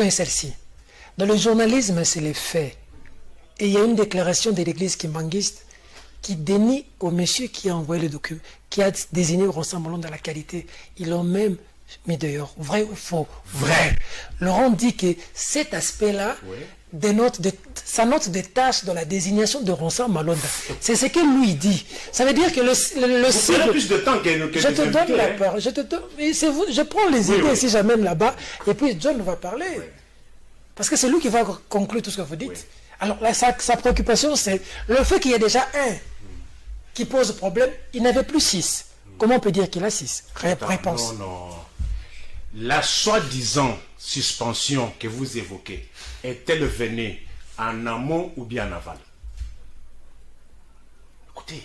question est celle-ci. Dans le journalisme, c'est les faits. Et il y a une déclaration de l'église kimbanguiste qui dénie au monsieur qui a envoyé le document, qui a désigné Ronsard Malonda dans la qualité. Ils l'ont même mis dehors. Vrai ou faux? Vrai. Laurent dit que cet aspect-là ça note des tâches dans la désignation de Ronsard Malonda. C'est ce que lui dit. Ça veut dire que le cible... plus de temps que je te donne la parole. Je prends les idées si j'amène là-bas, et puis John va parler. Oui. Parce que c'est lui qui va conclure tout ce que vous dites. Oui. Alors, là, sa préoccupation, c'est le fait qu'il y ait déjà un qui pose problème, il n'avait plus 6. Comment on peut dire qu'il a 6? Réponse. Non. La soi-disant suspension que vous évoquez, est-elle venue en amont ou bien en aval? Écoutez,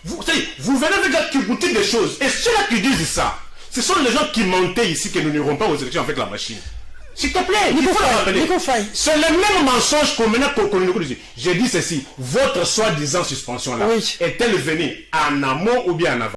vous venez de dire qui goûtent des choses, et ceux-là qui disent ça, ce sont les gens qui montaient ici que nous n'irons pas aux élections avec la machine. S'il te plaît, il faut le rappeler. C'est le même mensonge qu'on nous dit. Je dis ceci, votre soi-disant suspension là, est-elle venue en amont ou bien en aval?